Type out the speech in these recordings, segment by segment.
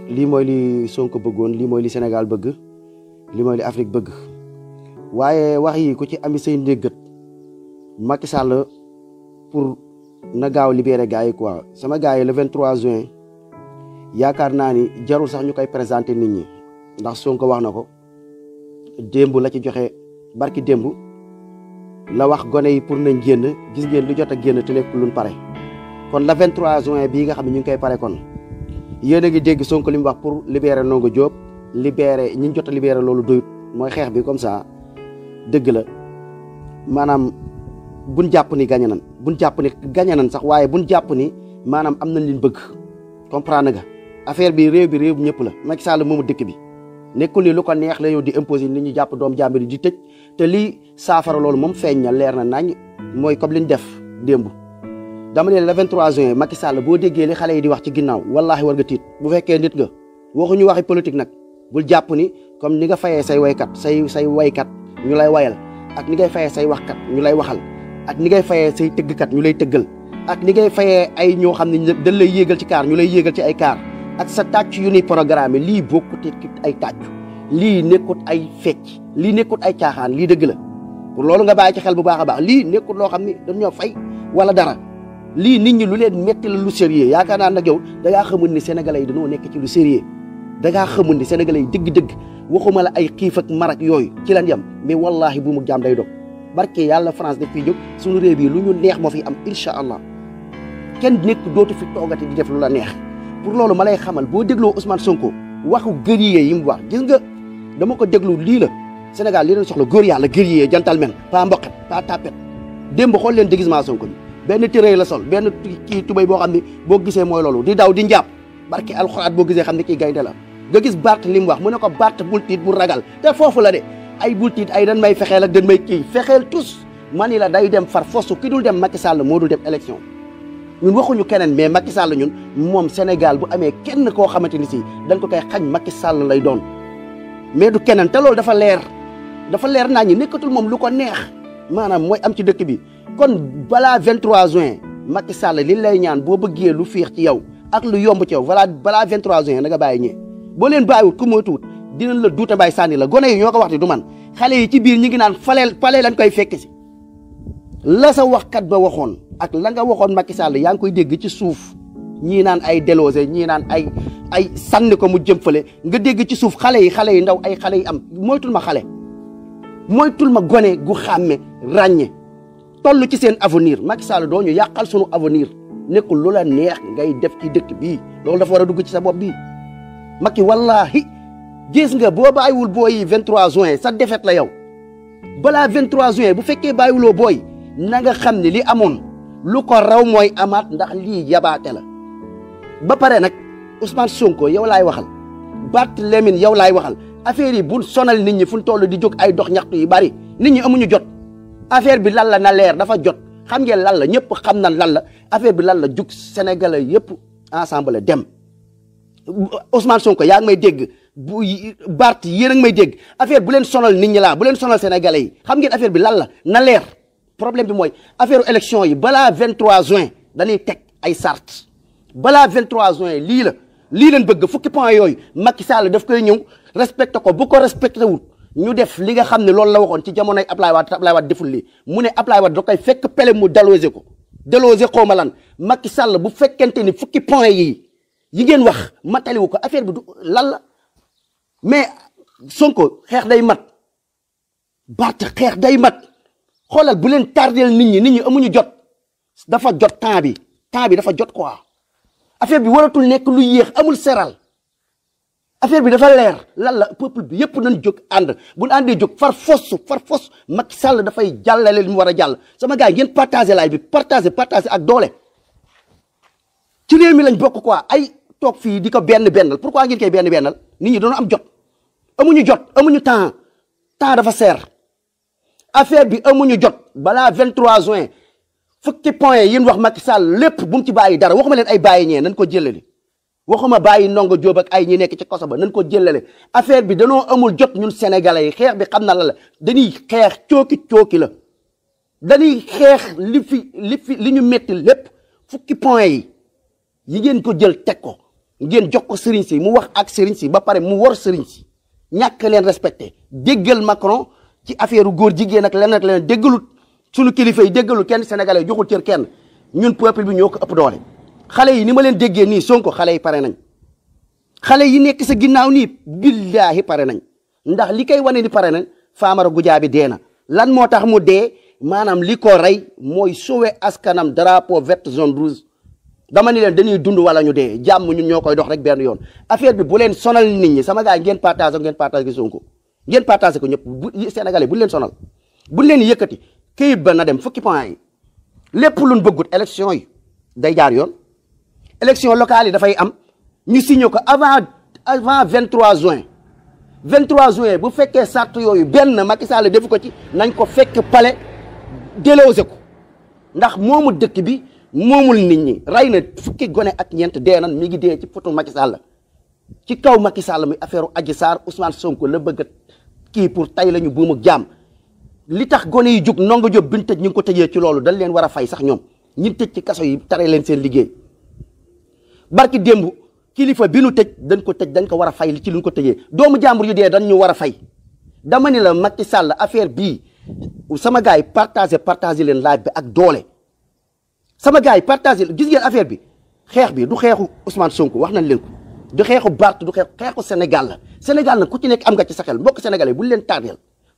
lii mooy li Sonko bëggoon lii mooy li Sénégal bëgg lii mooy li Afrique bëgg waaye wax yi ku ci ami say ndéggat Macky Sall pour na gaaw libéré gars yi quoi sama gars yi le 23 juin yaakaar naa ni jarul sax ñu koy présenté nit ñi ndax Sonko wax na ko démb la ci joxe barki démb la wax gone yi pour nañ génn gis ngeen lu jot a génn te nekk luñ pare kon le 23 juin bii nga xam ne ñu ngi koy pare kon yéen a ngi dégg Sonko li mu wax pour libérer Ndongo Diop libérer ñi jot a libérer loolu doyut mooy xeex bi comme ça dëgg la maanaam buñ jàpp ni gagné nan buñ jàpp ni gagné nan sax waaye buñ jàpp ni maanaam am nañ liñ bëgg comprendre nga affaire bi réew bu ñëpp la Macky Sall moomu dëkk bi nekkul ni lu ko neex la yow di imposer nit ñi jàpp doom jàmbur di tëj te lii saafara loolu moom feeñ na leer na nañ mooy comme liñ def démb dama ne le 23 juin Macky Sall boo déggee li xale yi di wax ci ginnaaw wallaahi war nga tiit bu fekkee nit nga waxuñu waxi politique nag bul jàpp ni comme ni nga fayee say waykat say waykat ñu lay wayal ak ni ngay fayee say waxkat ñu lay waxal ak ni ngay fayee say tëggkat ñu lay tëggal ak ni ngay fayee ay ñoo xam ne dañ lay yéegal ci kaar ñu lay yéegal ci ay kaar ak sa tàcc yu ni programme lii bokkut ay tàcc lii nekkut ay fecc lii nekkut ay caaxaan lii dëgg la pour loolu nga bàyyi ci xel bu baax a baax lii nekkut loo xam ni dañ ñoo fay wala dara lii nit ñi lu leen metti la lu sérieux yaakaar naa nag yow da ngaa xamul ni sénégalais yi dañoo nekk ci lu sérieux da ngaa xamul ni sénégalais yi dëgg-dëgg waxuma la ay xiif ak marak yooyu ci lan yam mais wallahi bu mu jaam day dog barke yàlla France daf fiy jóg suñu réew bi lu ñu neex moo fi am incha allah kenn nekk dootu fi toogati di def lu la neex pour loolu ma lay xamal boo dégloo Ousmane Sonko waxu guerrier yi mu wax gis nga dama ko déglu lii la Sénégal li leen soxla góor yàlla guerrier gentleman pas mboqet pas tapet démb xool leen déguisement Sonko bi benn tërëy la sol benn kii tubéy boo xam ne boo gisee mooy loolu di daw di njàpp barke alxuraan boo gisee xam ne kii gaynde la nga gis Bart li mu wax mu ne ko Bart bul tiit bul ragal te foofu la de ay bul tiit ay dan may fexeel ak dan may kii fexeel tous mani la day dem far fosu ki dul dem Macky Sall moo dul dem élection ñun waxuñu keneen mais Macky Sall ñun moom Sénégal bu amee kenn koo xamante ni si dañ ko koy xañ Macky Sall lay doon mais du keneen te loolu dafa leer naa ñi nekkatul moom lu ko neex maanaam mooy am ci dëkk bi kon balaa 23 juin Macky Sall li lay ñaan boo bëggee lu fiix ci yow ak lu yomb ci yow balaa 23 juin da nga bàyyi ñee boo leen bàyyiwut ku moytuwut dinañ la duuta bàyyi sànni la gone yi ñoo ko wax di du man xale yi ci biir ñi ngi naan fale lañ koy fekk si la sa waxkat ba waxoon ak la nga waxoon Macky Sall yaa ngi koy dégg ci suuf ñii naan ay délosé ñii naan ay sànni ko mu jëm fële nga dégg ci suuf xale yi ndaw ay xale yi am moytul ma gone gu xàmme ràññe toll ci seen avenir Macky Sall doo ñu yàqal sunu avenir nekkul lu la neex ngay def ci dëkk bii loolu dafa war a dugg ci sa bopp bii Macky wallahi gis nga boo bàyyiwul booy yi 23 juin sa défaite la yow balaa 23 juin bu fekkee bàyyiwuloo booy na nga xam ne li amoon lu ko raw mooy amaat ndax lii yabaate la ba pare nag Ousmane Sonko yow laay waxal Barthélémy yow laay waxal affaire yi bu sonal nit ñi fu ñu toll di jóg ay dox ñaxtu yu bari nit ñi amuñu jot affaire bi lan la na leer dafa jot xam ngeen lan la ñëpp xam nan lan la affaire bi lan la jug sénégalais yëpp ensemble dem Ousmane Sonko yaa ngi may dégg bu Bart yéen a ngi may dégg affaire bu leen sonal nit ñi laa bu leen sonal sénégalais yi xam ngeen affaire bi lan la na leer problème bi mooy affaire élection yi balaa 23 juin dañuy teg ay sart balaa 23 juin lii leen bëgg fukki point yooyu Macky Sall daf koy ñëw respecté ko bu ko respecté wul ñu def li nga xam ne loolu la waxoon ci jamonoy Ablaye Wade deful lii mu ne Ablaye Wade da koy fekk pele mu délogé xaw ma lan Macky Sall bu fekkente ni fukki point yi ngeen wax mataliwu ko affaire bi du lan la mais Sonko xeex day mat Bart xeex day mat xoolal bu leen tardel nit ñi amuñu jot dafa jot temps bi dafa jot quoi affaire bi waratul nekk lu yéex amul seral affaire bi dafa leer lan la peuple bi yëpp nañ jóg ànd bu ñu àndee jóg far fos Macky Sall dafay jàllale li mu war a jàll sama gars yi ngeen partagé laay bi partagé ak doole ci réew mi lañ bokk quoi ay toog fii di ko bennal pourquoi ngeen koy bennal nit ñi dañoo am jot amuñu temps dafa seer affaire bi amuñu jot balaa 23 juin fukki point yi wax Macky Sall lépp bu mu ci bàyyi dara waxuma leen ay bàyyi ñee nañ ko jëlale waxuma bàyyi Ndongo Diop ak ay ñi nekk ci koso ba nañ ko jëlale affaire bi danoo amul jot ñun sénégalais yi xeex bi xam na la dañuy xeex cooki la dañuy xeex li ñu metti lépp fukki point yi ngeen ko jël teg ko ngeen jox ko sëriñ si mu wax ak sëriñ si ba pare mu wor sëriñ si ñàkk leen respecté déggal Macron ci affaire góor jigéen ak leneen ak leneen déggalut suñu kilifa yi déggalut kenn sénégalais joxul cër kenn ñun peuple bi ñoo ko ëpp doole. xale yi ni ma leen déggee nii Sonko xale yi pare nañ xale yi nekk sa ginnaaw nii billaahi pare nañ ndax li koy wane ni pare nañ Famara Goudiaby dee na lan moo tax mu dee maanaam li ko rey mooy sauver askanam drapeau vert zone rouge dama ni leen dañuy dund wala ñu dee jàmm ñun ñoo koy dox rek benn yoon affaire bi bu leen sonal nit ñi sama gars yi ngeen partage Sonko ngeen partagé ko ñëpp bu Sénégalais bu leen sonal bu leen yëkkati këyit ba na dem fukki point yi lépp luñ bëggut élection yi day jaar yoon élection locale yi dafay am ñu signé ko avant 23 juin 23 juin bu fekkee sart yooyu benn Macky Sall defu ko ci nañ ko fekk palais délosé ko ndax moomu dëkk bi moomul nit ñi rey na fukki gone ak ñeent dee nan mi ngi dee ci photo Macky Sall ci kaw Macky Sall muy affaire Adji Sarr Ousmane Sonko la bëgg kii pour tay la ñu buum ak jaam li tax gone yi jug Ndongo Diop bi ñu tëj ñu ngi ko tëjee ci loolu dañ leen war a fay sax ñoom ñi tëj ci kaso yi tare leen seen liggéey barki démb kilifa bi nu tëj dañ ko tëj dañ ko war a fay li ci luñ ko tëjee doomu jàmbur yu dee dañ ñu war a fay dama ni la Macky Sall affaire bii sama gars yi partagé leen live bi ak doole sama gars yi partagé gis ngeen affaire bi xeex bi du xeexu Ousmane Sonko wax nañ leen ko du xeexu Barth du xeexu Sénégal la Sénégal nag ku ci nekk am nga ci sa xel mbokk sénégalais bu leen tardeel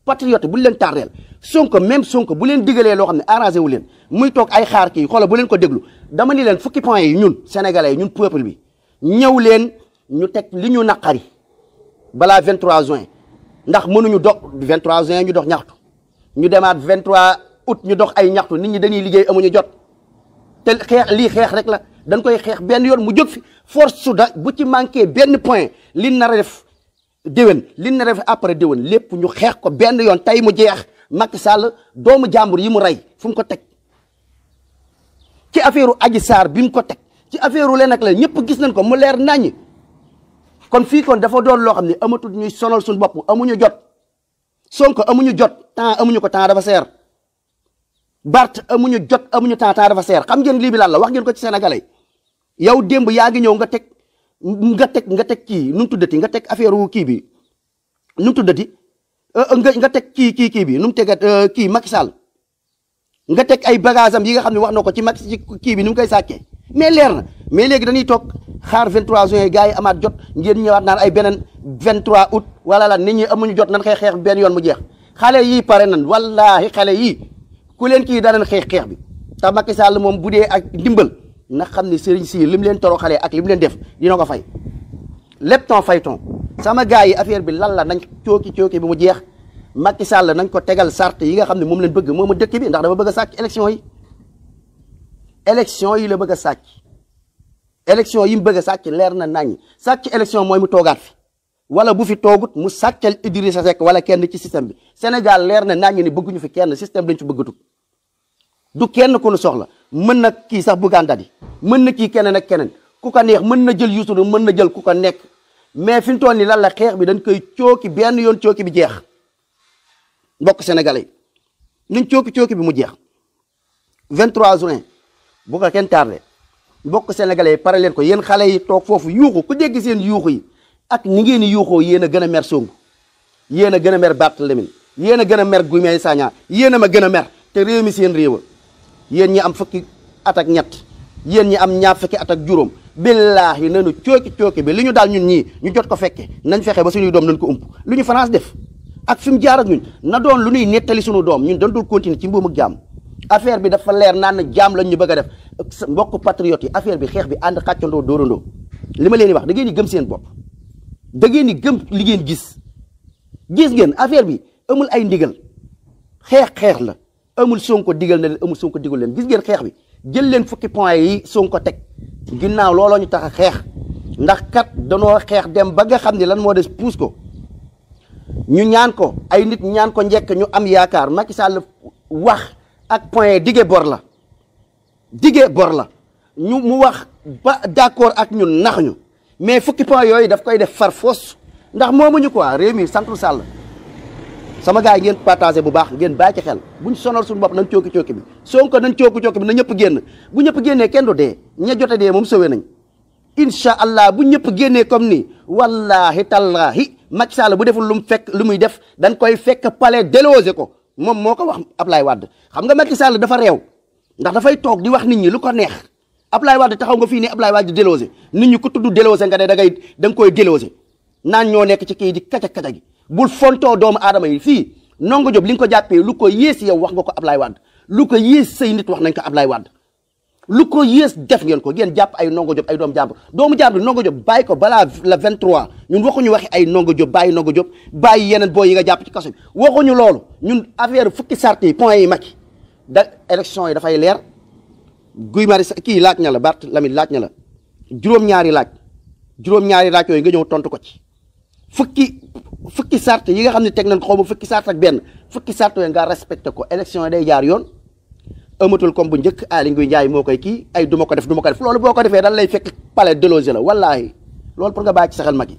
patriote bu leen tardeel Sonko même Sonko bu leen digalee loo xam ne arrangé wu leen muy toog ay xaar kii xoolal bu leen ko déglu dama ni leen fukki point yi ñun sénégalais yi ñun peuple bi ñëw leen ñu teg li ñu naqari balaa 23 juin ndax mënuñu dox 23 juin ñu dox ñaxtu ñu demaat 23 août ñu dox ay ñaxtu nit ñi dañuy liggéey amuñu jot te xeex lii xeex rek la dañ koy xeex benn yoon mu jóg fi force su da bu ci manqué benn point li nar a def déwén li nar a def après déwén lépp ñu xeex ko benn yoon tey mu jeex Macky Sall doomu jàmbur yi mu rey fu mu ko teg ci affaire Adji Sarr bi mu ko teg ci affaire leen ak la ñëpp gis nañ ko mu leer naññ kon fii kon dafa doon loo xam ne amatul ñuy sonal suñu bopp amuñu jot Sonko amuñu jot temps amuñu ko temps dafa seer Barth amuñu jot amuñu temps dafa seer xam ngeen lii bi lan la wax ngeen ko ci sénégalais yow démb yaa ngi ñëw nga teg kii nu mu tuddati nga teg affaire kii bi nu mu tuddati nga teg kii bi nu mu tegat kii Macky Sall nga teg ay bagage am yi nga xam ne wax na ko ci Macky ci kii bi ni mu koy sàkkee mais leer na mais léegi dañuy toog xaar 23 juin gars yi amaat jot ngeen ñëwaat naan ay beneen 23 août wala la nit ñi amuñu jot nan xeex benn yoon mu jeex xale yii pare nan wallahi xale yii ku leen kii danañ xeex bi te Macky Sall moom bu dee ak ndimbal na xam ne sëriñ si lim leen toro xale ak lim leen def dina ko fay lépp ton fay ton sama gars yi affaire bi lan la nañ cooki bi mu jeex Macky Sall nañ ko tegal sart yi nga xam ne moom leen bëgg moom a dëkk bi ndax dafa bëgg a sàcc élection yi la bëgg a sàcc élection yi mu bëgg a sàcc leer na nañ sàcc élection mooy mu toogaat fi wala bu fi toogut mu sàccal Idrissa Seck wala kenn ci système bi Sénégal leer na nañ ni bëgguñu fi kenn système lañ ci bëggatut du kenn ku nu soxla mën na kii sax Bougane Dadi mën na kii keneen ak keneen ku ko neex mën na jël Youssou Ndour mën na jël ku ko nekk mais fi mu toll nii lan la xeex bi dañ koy cooki benn yoon cooki bi jeex mbokk sénégalais yi nañ cooki bi mu jeex 23 juin bu ko kenn tardé mbokk sénégalais yi pare leen ko yéen xale yi toog foofu yuuxu ku dégg seen yuuxu yi ak ni ngeen di yuuxoo yéen a gën a mer Sonko yéen a gën a mer Barthélémy yéen a gën a mer Guy Marius Sagna yéen a ma gën a mer te réew mi seen réew yéen ñi am fukki at ak ñett yéen ñi am ñaar fukki at ak juróom billaahi nanu cooki bi li ñu daal ñun ñii ñu jot ko fekke nañ fexe ba suñuy doom nañ ko ump lu ñu France def ak fi mu jaar ak ñun na doon lu ñuy nettali suñu doom ñun dañ dul continuer ci mbuum ak jaam affaire bi dafa leer naan na jaam lañ ñu bëgg a def mbokk patriote yi affaire bi xeex bi ànd xàccandoo dóorandoo li ma leen di wax da ngeen di gëm seen bopp da ngeen di gëm li ngeen gis ngeen affaire bi amul ay ndigal xeex la amul Sonko digal na leen amul Sonko digal leen gis ngeen xeex bi jël leen fukki point yi Sonko teg ginnaaw looloo ñu tax a xeex ndax kat danoo xeex dem ba nga xam ne lan moo des puus ko ñu ñaan ko ay nit ñaan ko njëkk ñu am yaakaar Macky Sall wax ak point dige bor la ñu mu wax ba d'accord ak ñun nax ñu mais fukki point yooyu daf koy def far foos ndax moomuñu quoi réew mi santul Sall sama gars yi ngeen partagé bu baax ngeen bàyyi ci xel buñ sonal suñu bopp nañ cooki bi Sonko nañ cooki bi na ñëpp génn bu ñëpp génnee kenn du dee ña jote dee moom sowee nañ incha allah bu ñëpp génnee comme ni wallahi tallahi Macky Sall bu deful lu muy def dañ koy fekk palais délogé ko moom moo ko wax Ablaye Wade xam nga Macky Sall dafa réew ndax dafay toog di wax nit ñi lu ko neex Ablaye Wade taxaw nga fii ni Ablaye Wade délogé nit ñi ku tudd délogé nga ne da nga koy délogé naan ñoo nekk ci kii di kaca gi bul fontoo doomu aadama yi fii Ndongo Diop li nga ko jàppee lu ko yées yow wax nga ko Ablaye Wade lu ko yées say nit wax nañ ko Ablaye Wade lu ko yées def ngeen ko ngeen jàpp ay Ndongo Diop ay doomu jàmbur Ndongo Diop bàyyi ko balaa la 23 ñun waxuñu waxi ay Ndongo Diop bàyyi Ndongo Diop bàyyi yeneen booy yi nga jàpp ci kaso bi waxuñu loolu ñun affaire fukki sart yi point yi Macky da élection yi dafay leer Guy Marius kii laaj na la Bart Lamine laaj na la juróom-ñaari laaj yooyu nga ñëw tontu ko ci fukki sart yi nga xam ne teg nañ ko xaw ma fukki sart ak benn fukki sart yooyu nga respecté ko élection yi day jaar yoon amatul comme bu njëkk Aly Ngouille Ndiaye moo koy kii ay du ma ko def loolu boo ko defee dan lay fekk palais délogé la wallaahi loolu pour nga bàyyi ci sa xel Macky